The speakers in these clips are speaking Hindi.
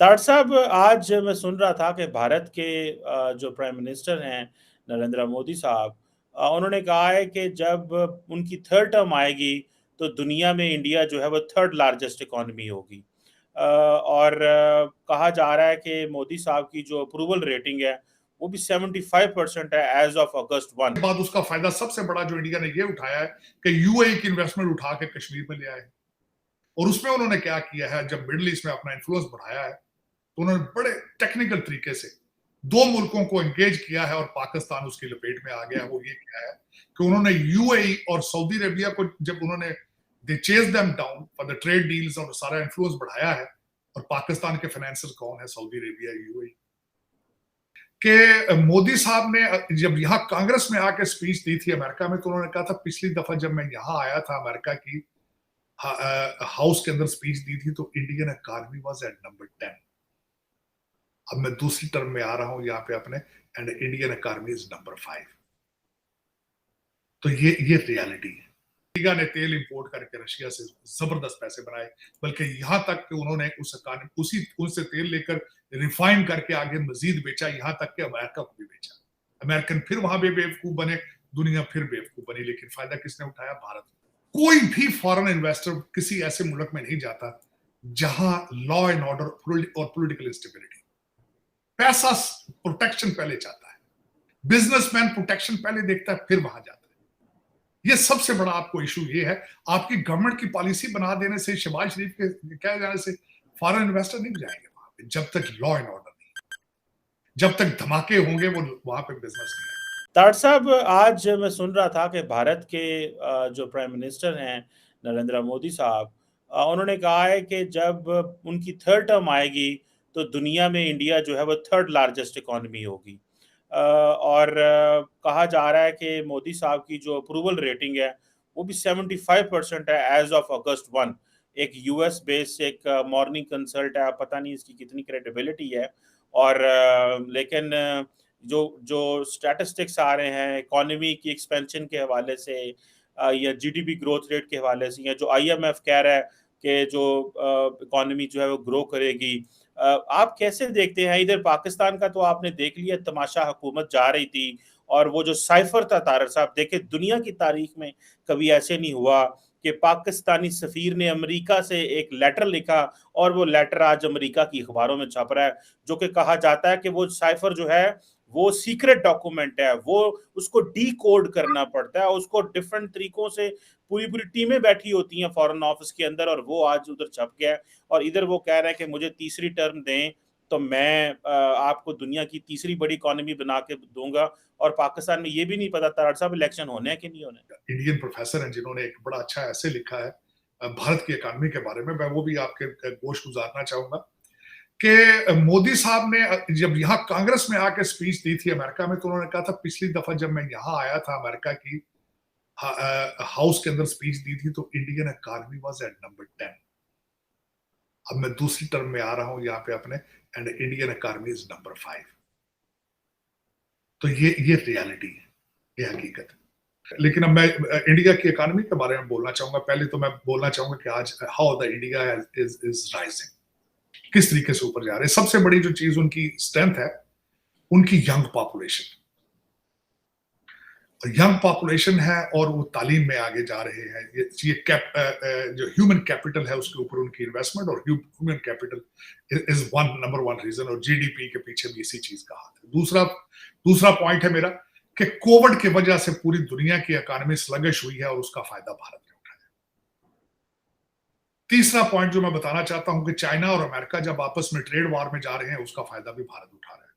ताड़ साहब, आज मैं सुन रहा था कि भारत के जो प्राइम मिनिस्टर हैं नरेंद्र मोदी साहब, उन्होंने कहा है कि जब उनकी थर्ड टर्म आएगी तो दुनिया में इंडिया जो है वो थर्ड लार्जेस्ट इकॉनमी होगी। और कहा जा रहा है कि मोदी साहब की जो अप्रूवल रेटिंग है वो भी 75% है एज ऑफ अगस्त 1। बाद उसका फायदा सबसे बड़ा जो इंडिया ने ये उठाया है कि यूएई की इन्वेस्टमेंट उठा के कश्मीर में ले आए। और उसमें उन्होंने क्या किया है, जब मिडिल ईस्ट में अपना इन्फ्लुएंस बढ़ाया है तो उन्होंने बड़े टेक्निकल तरीके से दो मुल्कों को एंगेज किया है और पाकिस्तान उसकी लपेट में आ गया है। वो ये किया है कि उन्होंने यूएई और सऊदी अरेबिया को, जब उन्होंने they chase them down for the trade deals और सारा इन्फ्लुएंस बढ़ाया है। और पाकिस्तान के फाइनेंसर कौन है? सऊदी अरेबिया, यूएई के। मोदी साहब ने जब यहाँ कांग्रेस में आके स्पीच दी थी अमेरिका में, तो उन्होंने कहा था पिछली दफा जब मैं यहाँ आया था अमेरिका की हाउस के अंदर स्पीच दी थी तो Indian economy was at number 10। अब मैं दूसरी टर्म में आ रहा हूं यहाँ पे अपने, and Indian economy is number 5। तो ये रियलिटी है। इंडिया ने तेल इंपोर्ट करके रशिया से जबरदस्त पैसे बनाए, बल्कि यहां तक कि उन्होंने उनसे तेल लेकर रिफाइन करके आगे मजीद बेचा, यहां तक कि अमेरिका को भी बेचा। अमेरिकन फिर वहां भी बेवकूफ बने, दुनिया फिर बेवकूफ बनी, लेकिन फायदा किसने उठाया? भारत। कोई भी फॉरेन इन्वेस्टर किसी ऐसे मुल्क में नहीं जाता जहां लॉ एंड ऑर्डर और पॉलिटिकल इंस्टेबिलिटी। पैसा प्रोटेक्शन पहले चाहता है, बिजनेसमैन प्रोटेक्शन पहले देखता है, फिर वहां जाता है। ये सबसे बड़ा आपको इशू ये है। आपकी गवर्नमेंट की पॉलिसी बना देने से, शहबाज शरीफ के कह जाने से फॉरेन इन्वेस्टर नहीं जाएंगे वहां पे, जब तक लॉ एंड ऑर्डर नहीं, जब तक धमाके होंगे वो वहां पे बिजनेस नहीं है। ताड़ साहब, आज मैं सुन रहा था कि भारत के जो प्राइम मिनिस्टर हैं नरेंद्र मोदी साहब, उन्होंने कहा है कि जब उनकी थर्ड टर्म आएगी तो दुनिया में इंडिया जो है वो थर्ड लार्जेस्ट इकॉनमी होगी। और कहा जा रहा है कि मोदी साहब की जो अप्रूवल रेटिंग है वो भी 75% है एज ऑफ अगस्त 1। एक यूएस बेस्ड एक मॉर्निंग कंसल्ट है, पता नहीं इसकी कितनी क्रेडिबिलिटी है। और लेकिन जो जो स्टैटिस्टिक्स आ रहे हैं इकोनॉमी की एक्सपेंशन के हवाले से, या जीडीपी ग्रोथ रेट के हवाले से, या जो आईएमएफ कह रहा है कि जो इकोनॉमी जो है वो ग्रो करेगी, आप कैसे देखते हैं? इधर पाकिस्तान का तो आपने देख लिया तमाशा, हुकूमत जा रही थी और वो जो साइफर था तारक साहब, देखे दुनिया की तारीख में कभी ऐसे नहीं हुआ कि पाकिस्तानी सफीर ने अमेरिका से एक लेटर लिखा और वो लेटर आज अमेरिका की अखबारों में छप रहा है, जो कि कहा जाता है कि वो साइफर जो है वो सीक्रेट डॉक्यूमेंट है, वो उसको डी कोड करना पड़ता है, उसको डिफरेंट तरीकों से पूरी पूरी टीमें बैठी होती हैं फॉरेन ऑफिस के अंदर, और वो आज उधर छप गया है। और इधर वो कह रहे हैं कि मुझे तीसरी टर्म दें तो मैं आपको दुनिया की तीसरी बड़ी इकोनॉमी बना के दूंगा। और पाकिस्तान में ये भी नहीं पता तारड़ साहब इलेक्शन होने हैं कि नहीं होने। इंडियन प्रोफेसर हैं जिन्होंने एक बड़ा अच्छा ऐसे लिखा है भारत की इकोनॉमी के बारे में, मैं वो भी आपके गोश गुजारना चाहूंगा कि मोदी साहब ने जब यहाँ कांग्रेस में आके स्पीच दी थी अमेरिका में, तो उन्होंने कहा था पिछली दफा जब मैं यहाँ आया था अमेरिका की हाउस के अंदर स्पीच दी थी तो Indian economy was at number 10। अब मैं दूसरी टर्म में आ रहा हूं यहाँ पे अपने, and Indian economy is number 5। तो ये रियलिटी है, ये हकीकत है। लेकिन अब मैं इंडिया की इकॉनमी के बारे में बोलना चाहूंगा। पहले तो मैं बोलना चाहूंगा कि आज how the India is rising, किस तरीके से ऊपर जा रहे हैं। सबसे बड़ी जो चीज उनकी स्ट्रेंथ है, उनकी यंग पॉपुलेशन। यंग पॉपुलेशन है और वो तालीम में आगे जा रहे हैं। जो ह्यूमन कैपिटल है उसके ऊपर उनकी इन्वेस्टमेंट, और human capital is number one reason, और जीडीपी के पीछे भी इसी चीज का हाथ है। दूसरा पॉइंट है मेरा कि कोविड की वजह से पूरी दुनिया की इकोनॉमी स्लगिश हुई है और उसका फायदा भारत ने उठाया। तीसरा पॉइंट जो मैं बताना चाहता हूं कि चाइना और अमेरिका जब आपस में ट्रेड वॉर में जा रहे हैं, उसका फायदा भी भारत उठा रहा है।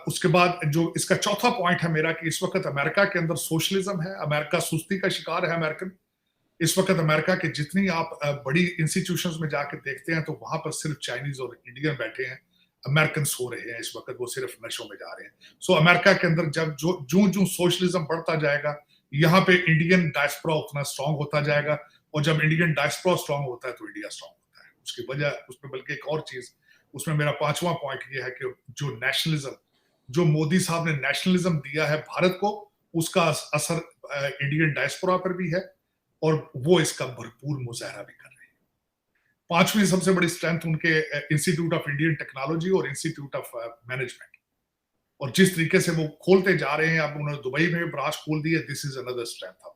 उसके बाद जो इसका चौथा पॉइंट है मेरा कि इस वक्त अमेरिका के अंदर सोशलिज्म है, अमेरिका सुस्ती का शिकार है अमेरिकन। इस वक्त अमेरिका के जितनी आप बड़ी इंस्टीट्यूशंस में जाकर देखते हैं तो वहां पर सिर्फ चाइनीज और इंडियन बैठे हैं, अमेरिकन सो रहे हैं इस वक्त, वो सिर्फ नशों में जा रहे हैं। सो अमेरिका के अंदर जब जो सोशलिज्म बढ़ता जाएगा, यहाँ पे इंडियन डायस्पोरा उतना स्ट्रांग होता जाएगा, और जब इंडियन डायस्पोरा स्ट्रांग होता है तो इंडिया स्ट्रांग होता है। उसकी वजह उसमें बल्कि एक और चीज, उसमें मेरा पांचवा पॉइंट ये है कि जो नेशनलिज्म, जो मोदी साहब ने नेशनलिज्म दिया है भारत को, उसका असर इंडियन डायस्पोरा पर भी है, और वो इसका भरपूर मुजाहरा भी कर रहे हैं। पांचवी सबसे बड़ी स्ट्रेंथ उनके इंस्टीट्यूट ऑफ इंडियन टेक्नोलॉजी और इंस्टीट्यूट ऑफ मैनेजमेंट, और जिस तरीके से वो खोलते जा रहे हैं, अब उन्होंने दुबई में ब्रांच खोल दी है, this is another strength of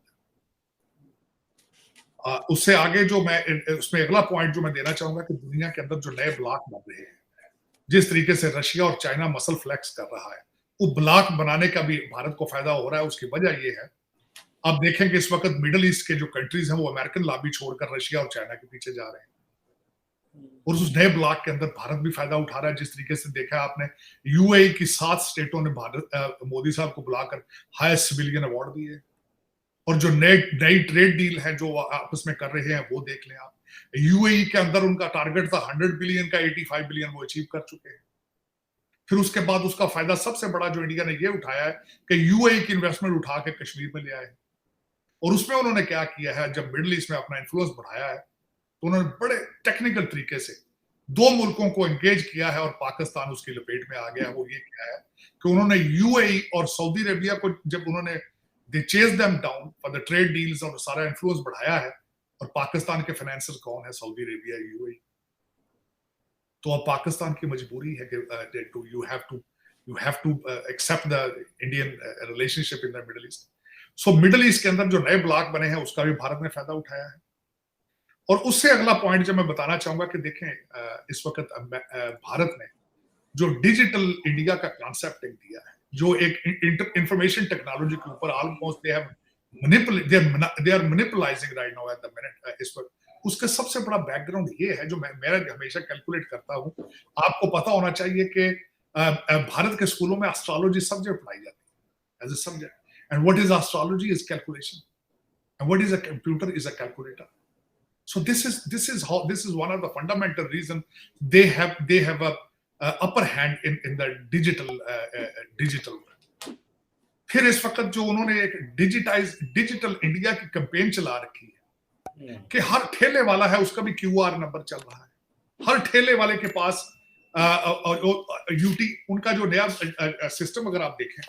उससे आगे जो मैं उसमें अगला पॉइंट जो मैं देना चाहूंगा कि दुनिया के अंदर जो नए ब्लॉक बन रहे हैं, जिस तरीके से रशिया और चाइना मसल फ्लेक्स कर रहा है, वो ब्लॉक बनाने का भी भारत को फायदा हो रहा है। उसकी वजह ये है, आप देखेंगे इस वक्त मिडिल ईस्ट के जो कंट्रीज हैं वो अमेरिकन लॉबी छोड़कर रशिया और चाइना के पीछे जा रहे हैं, और उस नए ब्लॉक के अंदर भारत भी फायदा उठा रहा है। जिस तरीके से देखा आपने, यूएई की 7 स्टेटों ने भारत मोदी साहब को बुलाकर हाईएस्ट सिविलियन अवार्ड दिए, और जो नई ट्रेड डील है जो आपस में कर रहे हैं वो देख लें आप। यूएई के अंदर उनका टारगेट था 100 बिलियन का, 85 बिलियन वो अचीव कर चुके हैं। फिर उसके बाद उसका फायदा सबसे बड़ा जो इंडिया ने ये उठाया है कि यूएई की इन्वेस्टमेंट उठा के कश्मीर में ले आए, और उसमें उन्होंने क्या किया है, जब मिडिल ईस्ट में अपना इन्फ्लुएंस बढ़ाया है तो उन्होंने बड़े टेक्निकल तरीके से 2 मुल्कों को एंगेज किया है, और पाकिस्तान उसकी लपेट में आ गया। वो ये किया है कि उन्होंने यूएई और सऊदी अरेबिया को, जब उन्होंने they chase them down for the trade deals और सारा इन्फ्लुएंस बढ़ाया है, और पाकिस्तान के फाइनेंसर कौन है, सऊदी अरेबिया, यूएई। तो अब पाकिस्तान की मजबूरी है कि you have to accept the Indian relationship in the Middle East. So Middle East के अंदर जो नए ब्लॉक बने हैं उसका भी भारत ने फायदा उठाया है। और उससे अगला पॉइंट जो मैं बताना चाहूंगा कि देखें, इस वक्त भारत ने जो डिजिटल इंडिया का कॉन्सेप्ट दिया है, जो एक इंफॉर्मेशन टेक्नोलॉजी के ऊपर almost they are manipulating right now at the minute इस वक्त, उसका सबसे बड़ा बैकग्राउंड ये है जो मैं हमेशा कैलकुलेट करता हूँ। आपको पता होना चाहिए कि भारत के स्कूलों में एस्ट्रोलॉजी सब्जेक्ट पढ़ाई जाती है as a subject, and what is astrology is calculation, and what is a computer is a calculator. So this is one of the fundamental reason they have a upper hand in the digital. फिर इस वक्त जो उन्होंने एक डिजिटल इंडिया की कैंपेन चला रखी है कि हर ठेले वाला है उसका भी क्यूआर नंबर चल रहा है, हर ठेले वाले के पास यूटी, उनका जो नया सिस्टम अगर आप देखें,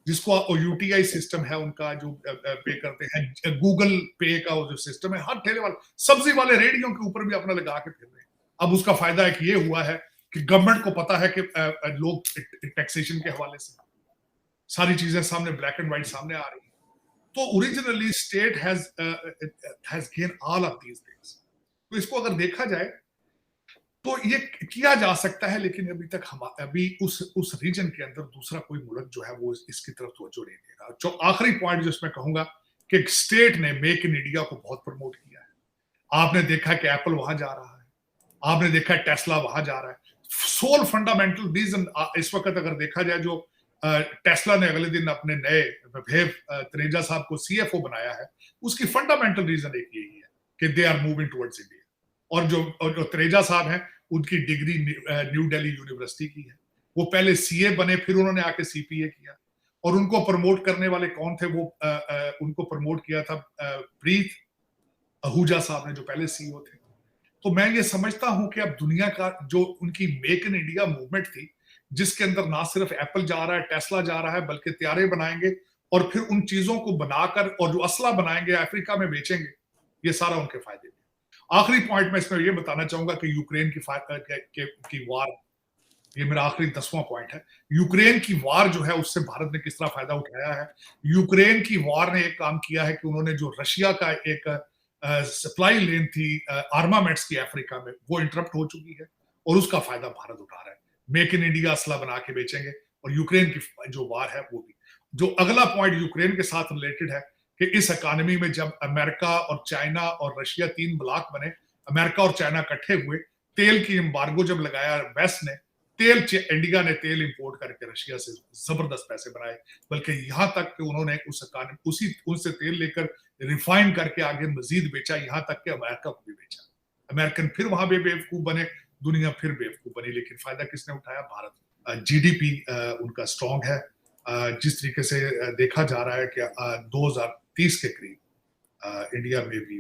जिसको यूटीआई सिस्टम है उनका, जो पे करते हैं, गूगल पे का वो जो सिस्टम है, हर ठेले वाले, सब्जी वाले रेडियो के ऊपर भी अपना लगा के फिर रहे हैं। अब उसका फायदा एक ये हुआ है कि गवर्नमेंट को पता है कि लोग टैक्सेशन के हवाले से सारी चीजें सामने ब्लैक एंड व्हाइट सामने आ रही है। तो originally state has gain all of these things. तो इसको अगर देखा जाए तो ये किया जा सकता है, लेकिन अभी तक हम उस रीजन के अंदर दूसरा कोई मुल्क जो है वो इसकी तरफ तवज्जो नहीं दे रहा। जो आखिरी पॉइंट जिसमें कहूंगा कि स्टेट ने मेक इन इंडिया को बहुत प्रमोट किया है। आपने देखा कि एप्पल वहां जा रहा है, आपने देखा टेस्ला वहां जा रहा है। सोल फंडामेंटल रीजन इस वक्त अगर देखा जाए, जो टेस्ला ने अगले दिन अपने नए विभेव तनेजा साहब को सीएफओ बनाया है, उसकी फंडामेंटल रीजन एक यही है कि they are moving towards India. और जो तनेजा साहब हैं उनकी डिग्री न्यू दिल्ली यूनिवर्सिटी की है, वो पहले सीए बने, फिर उन्होंने आके सीपीए किया, और उनको प्रमोट करने वाले कौन थे, वो उनको प्रमोट किया था प्रीत आहूजा साहब ने, जो पहले सीईओ थे। तो मैं ये समझता हूं कि अब दुनिया का जो उनकी मेक इन इंडिया मूवमेंट थी, जिसके अंदर ना सिर्फ एप्पल जा रहा है, टेस्ला जा रहा है, बल्कि त्यारे बनाएंगे और फिर उन चीजों को बनाकर और जो असला बनाएंगे अफ्रीका में बेचेंगे, ये सारा उनके फायदे। आखिरी पॉइंट में इसमें ये बताना चाहूंगा कि यूक्रेन की वार, ये मेरा आखिरी 10वां पॉइंट है। यूक्रेन की वार जो है उससे भारत ने किस तरह फायदा उठाया है। यूक्रेन की वार ने एक काम किया है कि उन्होंने जो रशिया का एक सप्लाई लेन थी आर्मामेंट्स की अफ्रीका में, वो इंटरप्ट हो चुकी है, और उसका फायदा भारत उठा रहा है। मेक इन इंडिया असला बना के बेचेंगे, और यूक्रेन की जो वार है वो भी। जो अगला पॉइंट यूक्रेन के साथ रिलेटेड है कि इस इकोनॉमी में जब अमेरिका और चाइना और रशिया 3 ब्लॉक बने, अमेरिका और चाइना इकट्ठे हुए, तेल की एम्बार्गो जब लगाया वेस्ट ने, इंडिया ने तेल इंपोर्ट करके रशिया से जबरदस्त पैसे बनाए, बल्कि यहां तक कि उन्होंने उनसे तेल लेकर रिफाइन करके आगे मजीद बेचा, यहां तक कि अमेरिका को भी बेचा। अमेरिकन फिर वहां भी बेवकूफ बने, दुनिया फिर बेवकूफ बनी, लेकिन फायदा किसने उठाया? भारत। जीडीपी उनका स्ट्रॉन्ग है, जिस तरीके से देखा जा रहा है कि 2030 के करीब इंडिया में भी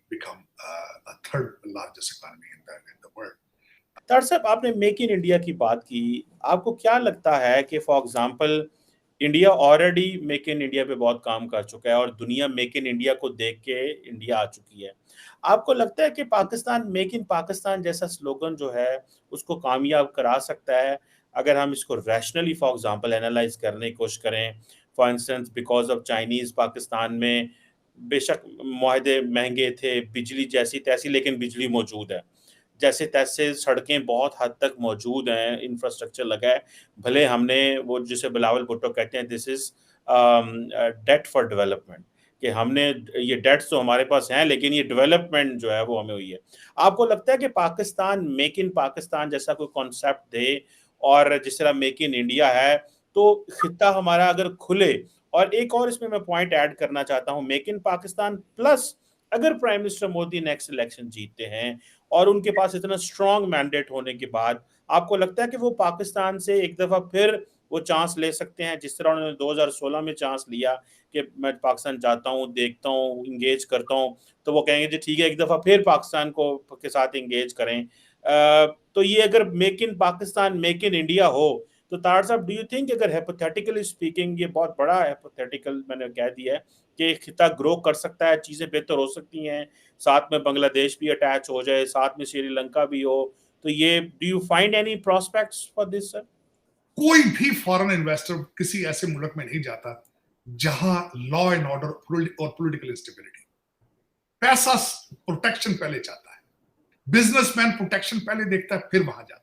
become third largest economy in the world. तार साहब, आपने मेक इन इंडिया की बात की, आपको क्या लगता है कि for example India already make in India पे बहुत काम कर चुका है और दुनिया मेक इन इंडिया को देख के इंडिया आ चुकी है। आपको लगता है कि पाकिस्तान मेक इन पाकिस्तान जैसा स्लोगन जो है उसको कामयाब करा सकता है अगर हम इसको रैशनली फॉर एग्जांपल एनालाइज करने की कोशिश करें? For instance because of Chinese Pakistan में बेशक मुआहदे महँगे थे, बिजली जैसी-तैसी लेकिन बिजली मौजूद है। जैसे-तैसे सड़कें बहुत हद तक मौजूद हैं, इंफ्रास्ट्रक्चर लगा है। भले हमने वो जिसे बिलावल भुट्टो कहते हैं this is debt for development कि हमने ये डेट्स तो हमारे पास हैं लेकिन ये डेवलपमेंट जो है वो हमें हुई है। आपको लगता है कि पाकिस्तान मेक इन पाकिस्तान जैसा कोई कॉन्सेप्ट दे और जिस तरह मेक इन इंडिया है, तो खित्ता हमारा अगर खुले और एक और इसमें मैं पॉइंट ऐड करना चाहता हूँ, मेक इन पाकिस्तान प्लस अगर prime minister Modi next election जीतते हैं और उनके पास इतना स्ट्रॉन्ग मैंडेट होने के बाद आपको लगता है कि वो पाकिस्तान से एक दफ़ा फिर वो चांस ले सकते हैं जिस तरह उन्होंने 2016 में चांस लिया कि मैं पाकिस्तान जाता हूँ, देखता हूँ, एंगेज करता हूँ, तो वो कहेंगे जी ठीक है एक दफ़ा फिर पाकिस्तान को के साथ एंगेज करें। तो ये अगर make in Pakistan, make in India हो, तो तार साहब डू यू थिंक अगर हाइपोथेटिकली स्पीकिंग ये बहुत बड़ा हाइपोथेटिकल मैंने कह दिया है कि खिता ग्रो कर सकता है, चीज़ें बेहतर हो सकती हैं, साथ में बांग्लादेश भी अटैच हो जाए, साथ में श्रीलंका भी हो, तो ये do you find any prospects for this sir? कोई भी फॉरेन इन्वेस्टर किसी ऐसे मुल्क में नहीं जाता जहां लॉ एंड ऑर्डर और पॉलिटिकल इंस्टेबिलिटी, पैसा प्रोटेक्शन पहले चाहता है, बिजनेसमैन प्रोटेक्शन पहले देखता है, फिर वहां जाता है।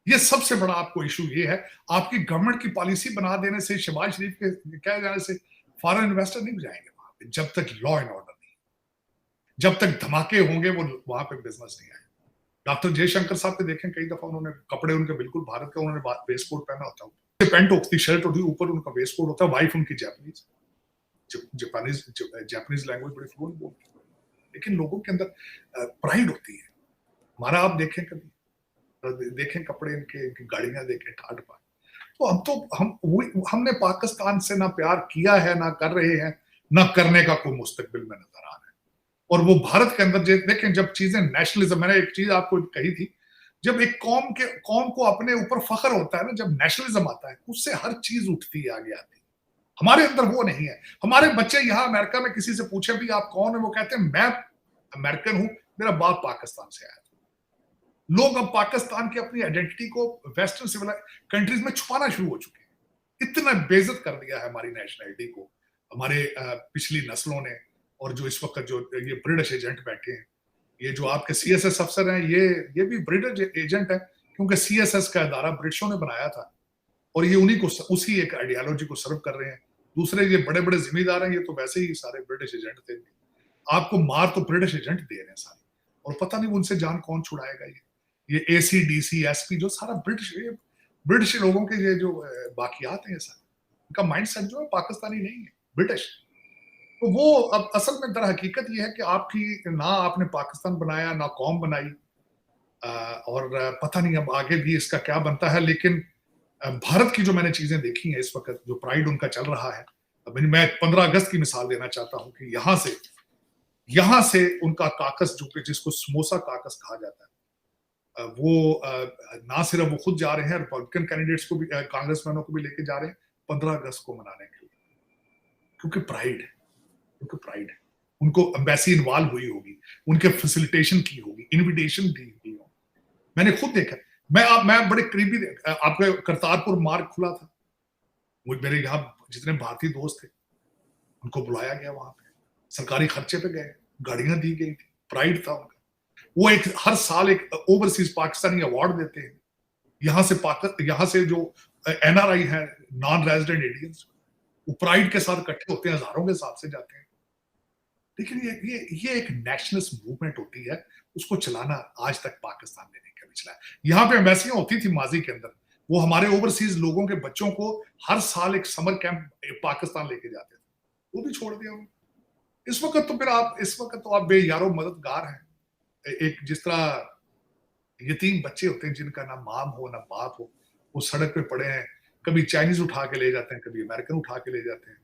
ये सबसे बड़ा आपको इशू ये है, आपकी गवर्नमेंट की पॉलिसी बना देने से, शहबाज शरीफ के कह जाने से फॉरेन इन्वेस्टर नहीं जाएंगे वहां पे जब तक लॉ एंड ऑर्डर नहीं, जब तक धमाके होंगे वो वहां पे बिजनेस नहीं आएगा। डॉक्टर जयशंकर साहब पे देखें, कई दफा उन्होंने कपड़े उनके बिल्कुल भारत के, उन्होंने वेस्ट कोट पहना होता है, पैंट होती, शर्ट होती, ऊपर उनका वेस्ट कोट होता है, वाइफ उनकी जापानीज, जापानीज लैंग्वेज बड़ी फ्लुएंट बोलती है, लेकिन लोगों के अंदर प्राइड होती है। हमारा आप देखें, कभी देखें कपड़े इनके, गाड़ियां देखें, ठाट पाट। तो अब तो हमने पाकिस्तान से ना प्यार किया है, ना कर रहे हैं, ना करने का कोई मुस्तकबिल में नजर आ रहा है। और वो भारत के अंदर देखें, जब चीजें नेशनलिज्म, मैंने एक चीज आपको कही थी, जब एक कौम को अपने ऊपर फख्र होता है ना, जब नेशनलिज्म आता है, उससे हर चीज उठती है, आगे आती है। हमारे अंदर वो नहीं है। हमारे बच्चे यहाँ अमेरिका में किसी से पूछे भी आप कौन है, वो कहते हैं मैं अमेरिकन हूं, मेरा बाप पाकिस्तान से आया था। लोग अब पाकिस्तान की अपनी आइडेंटिटी को वेस्टर्न सिविलाइज कंट्रीज में छुपाना शुरू हो चुके हैं। इतना बेइज्जत कर दिया है हमारी नेशनलिटी को हमारे पिछली नस्लों ने। और जो इस वक्त जो ये ब्रिटिश एजेंट बैठे हैं, ये जो आपके सीएसएस अफसर हैं, ये भी ब्रिटिश एजेंट है, क्योंकि सीएसएस का अदारा ब्रिटिशों ने बनाया था और ये उन्हीं को, उसी एक आइडियोलॉजी को सर्व कर रहे हैं। दूसरे ये बड़े बड़े जिम्मेदार हैं, ये तो वैसे ही सारे ब्रिटिश एजेंट थे। आपको मार तो ब्रिटिश एजेंट दे रहे हैं सारे, और पता नहीं उनसे जान कौन छुड़ाएगा। ये एसीडीसी एसपी जो सारा ब्रिटिश लोगों के ये जो बाकियात हैं, सारे उनका माइंडसेट जो है पाकिस्तानी नहीं है, ब्रिटिश। तो वो अब असल में दर हकीकत ये है कि आपकी ना आपने पाकिस्तान बनाया, ना कौम बनाई, और पता नहीं अब आगे भी इसका क्या बनता है। लेकिन भारत की जो मैंने चीजें देखी हैं इस वक्त, जो प्राइड उनका चल रहा है, अब मैं 15 अगस्त की मिसाल देना चाहता हूं कि यहां से उनका काकस, जो कि जिसको समोसा काकस कहा जाता है, वो ना सिर्फ वो खुद जा रहे हैं, रिपब्लिकन कैंडिडेट्स को भी, कांग्रेसमैनों को भी लेके जा रहे हैं 15 अगस्त को मनाने के लिए, क्योंकि प्राइड है, क्योंकि प्राइड है। उनको एम्बेसी इन्वॉल्व हुई होगी, उनके फैसिलिटेशन की होगी, इनविटेशन दी होगी। मैंने खुद देखा, मैं बड़े करीबी, आपका करतारपुर मार्ग खुला था, मेरे यहाँ जितने भारतीय दोस्त थे उनको बुलाया गया, वहां पे सरकारी खर्चे पे गए, गाड़ियां दी गई थी, प्राइड था उनका। वो एक हर साल एक ओवरसीज पाकिस्तानी अवार्ड देते हैं, यहाँ से जो एनआरआई है, नॉन रेजिडेंट इंडियंस, वो प्राइड के साथ इकट्ठे होते हैं, हजारों के हिसाब से जाते हैं। लेकिन ये एक नेशनलिस्ट मूवमेंट होती है, उसको चलाना आज तक पाकिस्तान ने नहीं कभी चलाया। यहाँ पे एम्बेसियां होती थी माजी के अंदर, वो हमारे ओवरसीज लोगों के बच्चों को हर साल एक समर कैंप पाकिस्तान लेके जाते थे, वो भी छोड़ दिया। इस वक्त तो आप बेयारो मददगार हैं। एक जिस तरह यतीम बच्चे होते हैं जिनका ना माम हो ना बाप हो, वो सड़क पे पड़े हैं, कभी चाइनीज उठा के ले जाते हैं, कभी अमेरिकन उठा के ले जाते हैं।